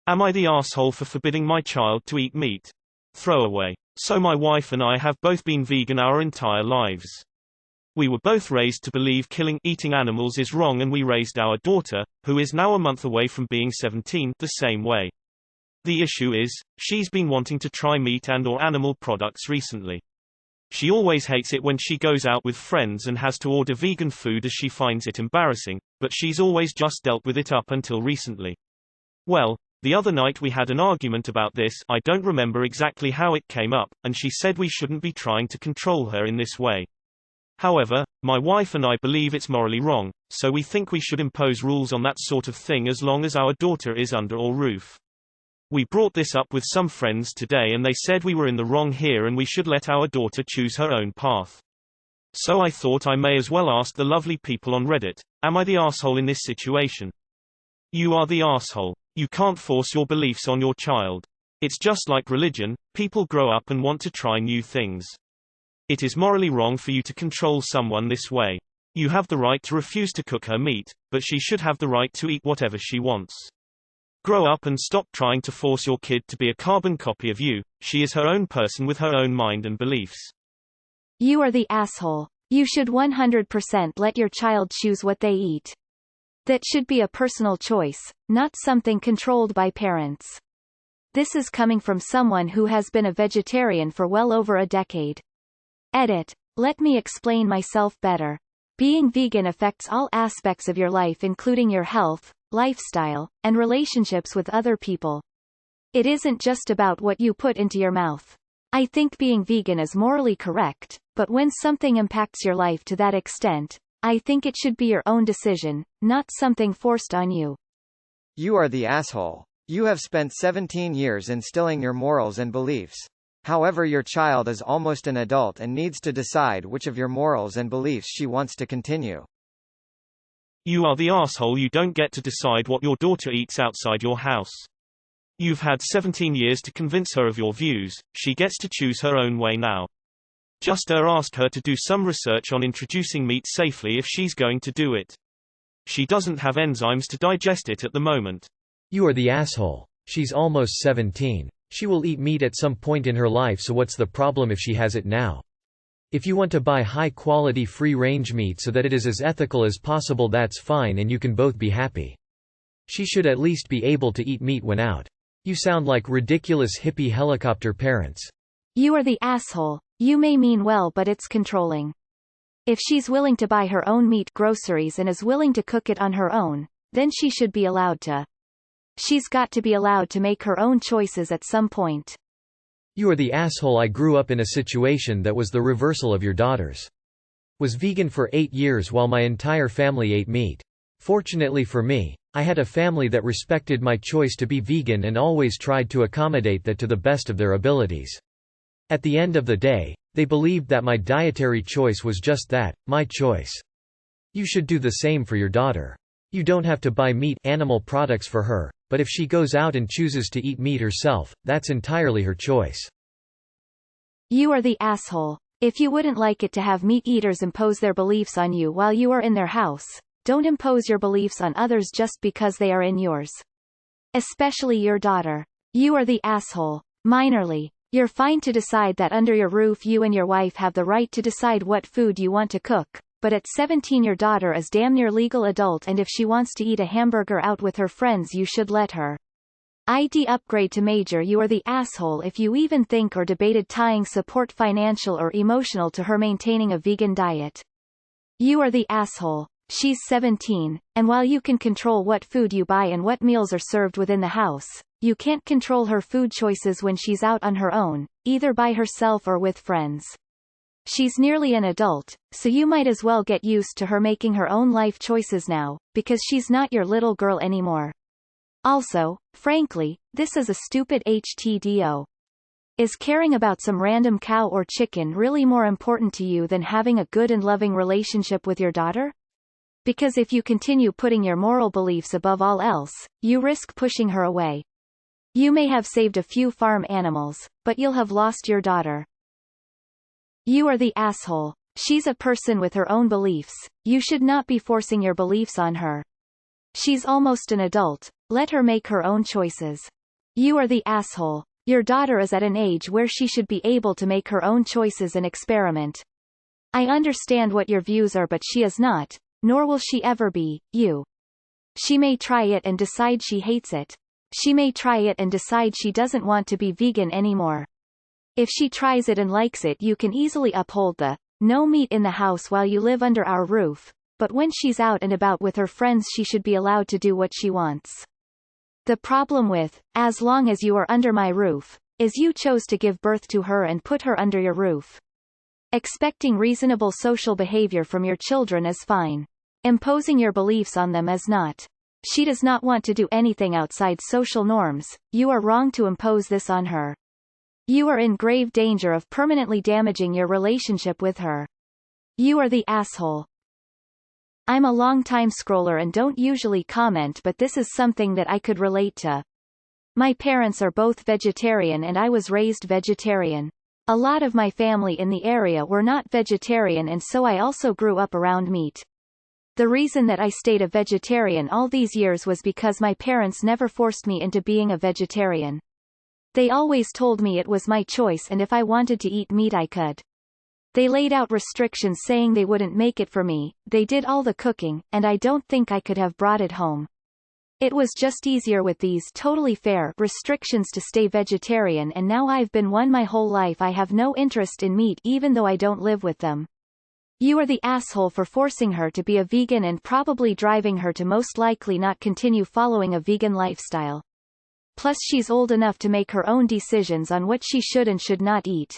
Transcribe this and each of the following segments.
Am I the asshole for forbidding my child to eat meat? Throwaway. So my wife and I have both been vegan our entire lives. We were both raised to believe eating animals is wrong, and we raised our daughter, who is now a month away from being 17, the same way. The issue is, she's been wanting to try meat and/or animal products recently. She always hates it when she goes out with friends and has to order vegan food as she finds it embarrassing, but she's always just dealt with it up until recently. Well, the other night we had an argument about this. I don't remember exactly how it came up, and she said we shouldn't be trying to control her in this way. However, my wife and I believe it's morally wrong, so we think we should impose rules on that sort of thing as long as our daughter is under our roof. We brought this up with some friends today and they said we were in the wrong here and we should let our daughter choose her own path. So I thought I may as well ask the lovely people on Reddit, am I the asshole in this situation? You are the asshole. You can't force your beliefs on your child. It's just like religion, people grow up and want to try new things. It is morally wrong for you to control someone this way. You have the right to refuse to cook her meat, but she should have the right to eat whatever she wants. Grow up and stop trying to force your kid to be a carbon copy of you. She is her own person with her own mind and beliefs. You are the asshole. You should 100% let your child choose what they eat. That should be a personal choice, not something controlled by parents. This is coming from someone who has been a vegetarian for well over a decade. Edit. Let me explain myself better. Being vegan affects all aspects of your life, including your health, lifestyle, and relationships with other people. It isn't just about what you put into your mouth. I think being vegan is morally correct, but when something impacts your life to that extent, I think it should be your own decision, not something forced on you. You are the asshole. You have spent 17 years instilling your morals and beliefs. However, your child is almost an adult and needs to decide which of your morals and beliefs she wants to continue. You are the asshole. You don't get to decide what your daughter eats outside your house. You've had 17 years to convince her of your views. She gets to choose her own way now. Just ask her to do some research on introducing meat safely if she's going to do it. She doesn't have enzymes to digest it at the moment. You are the asshole. She's almost 17. She will eat meat at some point in her life, so what's the problem if she has it now? If you want to buy high-quality free-range meat so that it is as ethical as possible, that's fine and you can both be happy. She should at least be able to eat meat when out. You sound like ridiculous hippie helicopter parents. You are the asshole. You may mean well, but it's controlling. If she's willing to buy her own meat groceries and is willing to cook it on her own, then she should be allowed to. She's got to be allowed to make her own choices at some point. You are the asshole. I grew up in a situation that was the reversal of your daughter's. Was vegan for 8 years while my entire family ate meat. Fortunately for me, I had a family that respected my choice to be vegan and always tried to accommodate that to the best of their abilities. At the end of the day, they believed that my dietary choice was just that, my choice. You should do the same for your daughter. You don't have to buy animal products for her, but if she goes out and chooses to eat meat herself, that's entirely her choice. You are the asshole. If you wouldn't like it to have meat eaters impose their beliefs on you while you are in their house, don't impose your beliefs on others just because they are in yours. Especially your daughter. You are the asshole. Minorly. You're fine to decide that under your roof you and your wife have the right to decide what food you want to cook, but at 17 your daughter is damn near legal adult, and if she wants to eat a hamburger out with her friends you should let her. ID upgrade to major. You are the asshole if you even think or debated tying support, financial or emotional, to her maintaining a vegan diet. You are the asshole. She's 17, and while you can control what food you buy and what meals are served within the house, you can't control her food choices when she's out on her own, either by herself or with friends. She's nearly an adult, so you might as well get used to her making her own life choices now, because she's not your little girl anymore. Also, frankly, this is a stupid HTDO. Is caring about some random cow or chicken really more important to you than having a good and loving relationship with your daughter? Because if you continue putting your moral beliefs above all else, you risk pushing her away. You may have saved a few farm animals, but you'll have lost your daughter. You are the asshole. She's a person with her own beliefs. You should not be forcing your beliefs on her. She's almost an adult. Let her make her own choices. You are the asshole. Your daughter is at an age where she should be able to make her own choices and experiment. I understand what your views are, but she is not, nor will she ever be, you. She may try it and decide she hates it. She may try it and decide she doesn't want to be vegan anymore. If she tries it and likes it, you can easily uphold the no meat in the house while you live under our roof, but when she's out and about with her friends she should be allowed to do what she wants. The problem with, as long as you are under my roof, is you chose to give birth to her and put her under your roof. Expecting reasonable social behavior from your children is fine. Imposing your beliefs on them is not. She does not want to do anything outside social norms. You are wrong to impose this on her. You are in grave danger of permanently damaging your relationship with her. You are the asshole. I'm a long-time scroller and don't usually comment, but this is something that I could relate to. My parents are both vegetarian and I was raised vegetarian. A lot of my family in the area were not vegetarian, and so I also grew up around meat. The reason that I stayed a vegetarian all these years was because my parents never forced me into being a vegetarian. They always told me it was my choice, and if I wanted to eat meat I could. They laid out restrictions saying they wouldn't make it for me, they did all the cooking, and I don't think I could have brought it home. It was just easier with these totally fair restrictions to stay vegetarian, and now I've been one my whole life. I have no interest in meat even though I don't live with them. You are the asshole for forcing her to be a vegan and probably driving her to most likely not continue following a vegan lifestyle. Plus she's old enough to make her own decisions on what she should and should not eat.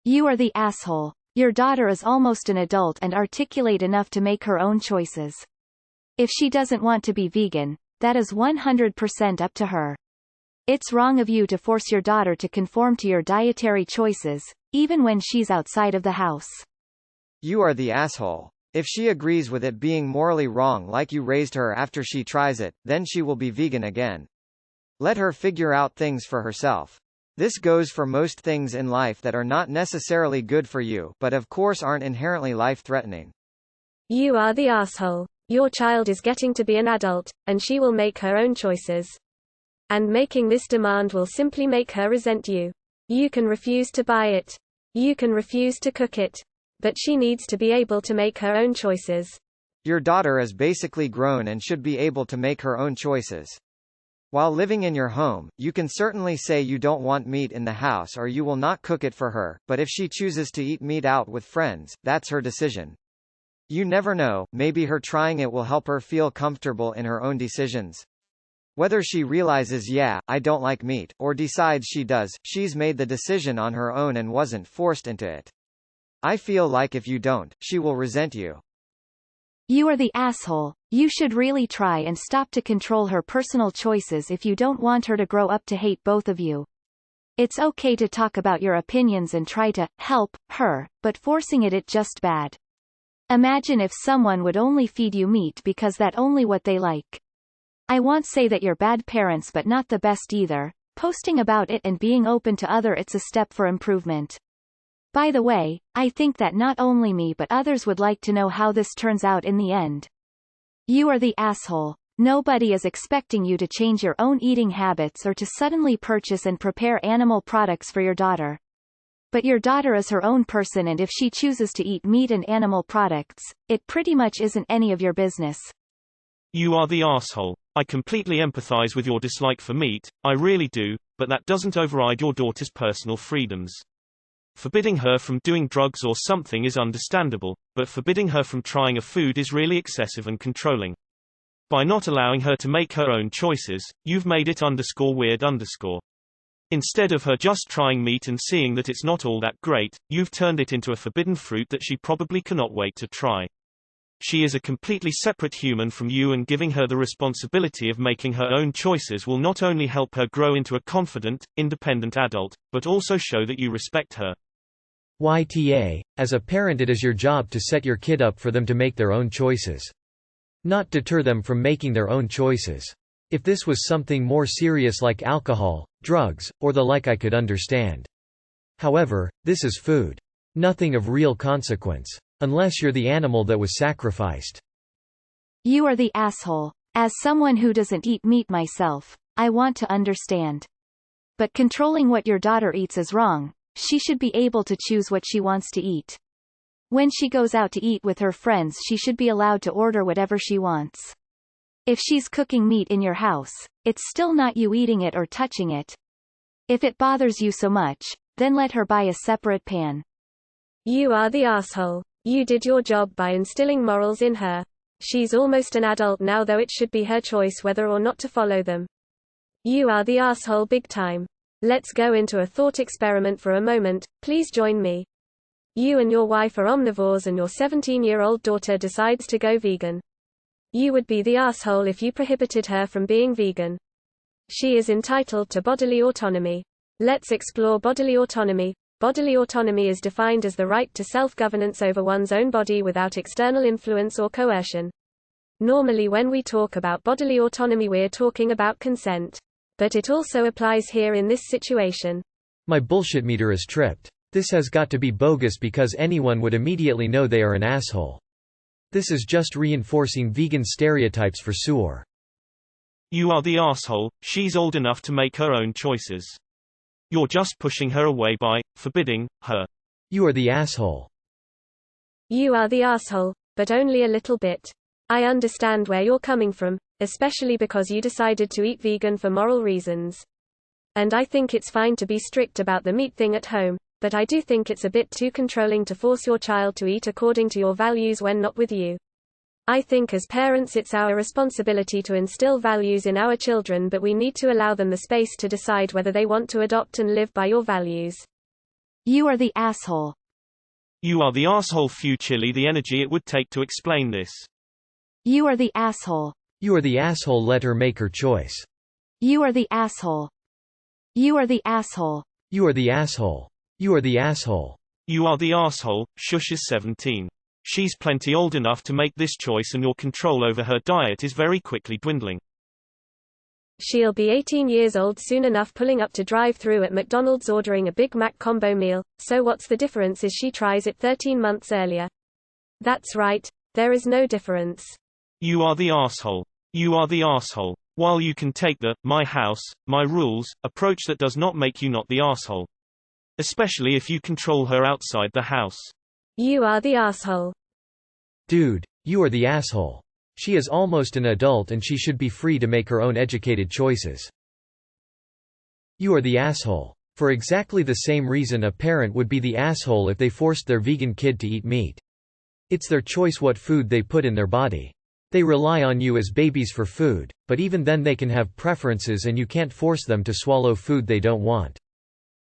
You are the asshole. Your daughter is almost an adult and articulate enough to make her own choices. If she doesn't want to be vegan, that is 100% up to her. It's wrong of you to force your daughter to conform to your dietary choices, even when she's outside of the house. You are the asshole. If she agrees with it being morally wrong like you raised her after she tries it, then she will be vegan again. Let her figure out things for herself. This goes for most things in life that are not necessarily good for you, but of course aren't inherently life-threatening. You are the asshole. Your child is getting to be an adult, and she will make her own choices. And making this demand will simply make her resent you. You can refuse to buy it. You can refuse to cook it. But she needs to be able to make her own choices. Your daughter is basically grown and should be able to make her own choices. While living in your home, you can certainly say you don't want meat in the house or you will not cook it for her, but if she chooses to eat meat out with friends, that's her decision. You never know, maybe her trying it will help her feel comfortable in her own decisions. Whether she realizes yeah, I don't like meat, or decides she does, she's made the decision on her own and wasn't forced into it. I feel like if you don't, she will resent you. You are the asshole. You should really try and stop to control her personal choices if you don't want her to grow up to hate both of you. It's okay to talk about your opinions and try to help her, but forcing it's just bad. Imagine if someone would only feed you meat because that's only what they like. I won't say that you're bad parents, but not the best either. Posting about it and being open to it's a step for improvement. By the way, I think that not only me but others would like to know how this turns out in the end. You are the asshole. Nobody is expecting you to change your own eating habits or to suddenly purchase and prepare animal products for your daughter. But your daughter is her own person, and if she chooses to eat meat and animal products, it pretty much isn't any of your business. You are the asshole. I completely empathize with your dislike for meat, I really do, but that doesn't override your daughter's personal freedoms. Forbidding her from doing drugs or something is understandable, but forbidding her from trying a food is really excessive and controlling. By not allowing her to make her own choices, you've made it _weird_. Instead of her just trying meat and seeing that it's not all that great, you've turned it into a forbidden fruit that she probably cannot wait to try. She is a completely separate human from you, and giving her the responsibility of making her own choices will not only help her grow into a confident, independent adult, but also show that you respect her. YTA, as a parent it is your job to set your kid up for them to make their own choices. Not deter them from making their own choices. If this was something more serious like alcohol, drugs, or the like, I could understand. However, this is food. Nothing of real consequence. Unless you're the animal that was sacrificed. You are the asshole. As someone who doesn't eat meat myself, I want to understand. But controlling what your daughter eats is wrong. She should be able to choose what she wants to eat. When she goes out to eat with her friends, she should be allowed to order whatever she wants. If she's cooking meat in your house, it's still not you eating it or touching it. If it bothers you so much, then let her buy a separate pan. You are the asshole. You did your job by instilling morals in her. She's almost an adult now, though it should be her choice whether or not to follow them. You are the asshole big time. Let's go into a thought experiment for a moment, please join me. You and your wife are omnivores and your 17-year-old daughter decides to go vegan. You would be the asshole if you prohibited her from being vegan. She is entitled to bodily autonomy. Let's explore bodily autonomy. Bodily autonomy is defined as the right to self-governance over one's own body without external influence or coercion. Normally when we talk about bodily autonomy we're talking about consent. But it also applies here in this situation. My bullshit meter is tripped. This has got to be bogus because anyone would immediately know they are an asshole. This is just reinforcing vegan stereotypes for sure. You are the asshole. She's old enough to make her own choices. You're just pushing her away by forbidding her. You are the asshole. You are the asshole, but only a little bit. I understand where you're coming from, especially because you decided to eat vegan for moral reasons. And I think it's fine to be strict about the meat thing at home, but I do think it's a bit too controlling to force your child to eat according to your values when not with you. I think as parents it's our responsibility to instill values in our children, but we need to allow them the space to decide whether they want to adopt and live by your values. You are the asshole. You are the asshole. Few chilly the energy it would take to explain this. You are the asshole. You are the asshole. Let her make her choice. You are the asshole. You are the asshole. You are the asshole. You are the asshole. You are the asshole. Shush is 17. She's plenty old enough to make this choice and your control over her diet is very quickly dwindling. She'll be 18 years old soon enough, pulling up to drive-through at McDonald's ordering a Big Mac combo meal, so what's the difference is she tries it 13 months earlier. That's right, there is no difference. You are the asshole. You are the asshole. While you can take the my house, my rules approach, that does not make you not the asshole. Especially if you control her outside the house. You are the asshole. Dude, you are the asshole. She is almost an adult and she should be free to make her own educated choices. You are the asshole. For exactly the same reason a parent would be the asshole if they forced their vegan kid to eat meat. It's their choice what food they put in their body. They rely on you as babies for food, but even then they can have preferences and you can't force them to swallow food they don't want.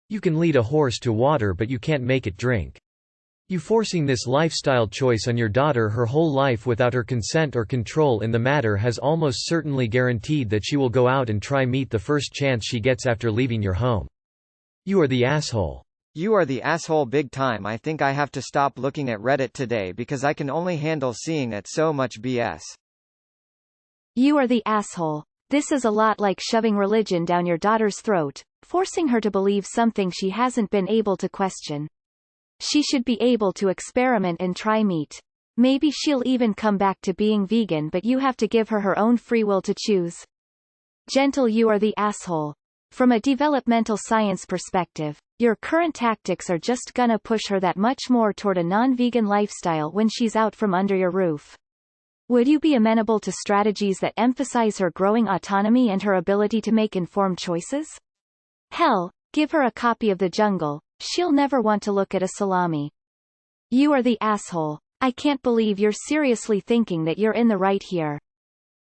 You can lead a horse to water but you can't make it drink. You forcing this lifestyle choice on your daughter her whole life without her consent or control in the matter has almost certainly guaranteed that she will go out and try meat the first chance she gets after leaving your home. You are the asshole. You are the asshole big time. I think I have to stop looking at Reddit today because I can only handle seeing it so much BS. You are the asshole. This is a lot like shoving religion down your daughter's throat, forcing her to believe something she hasn't been able to question. She should be able to experiment and try meat. Maybe she'll even come back to being vegan, but you have to give her her own free will to choose. Gentle, you are the asshole. From a developmental science perspective, your current tactics are just gonna push her that much more toward a non-vegan lifestyle when she's out from under your roof. Would you be amenable to strategies that emphasize her growing autonomy and her ability to make informed choices? Hell, give her a copy of The Jungle. She'll never want to look at a salami. You are the asshole. I can't believe you're seriously thinking that you're in the right here.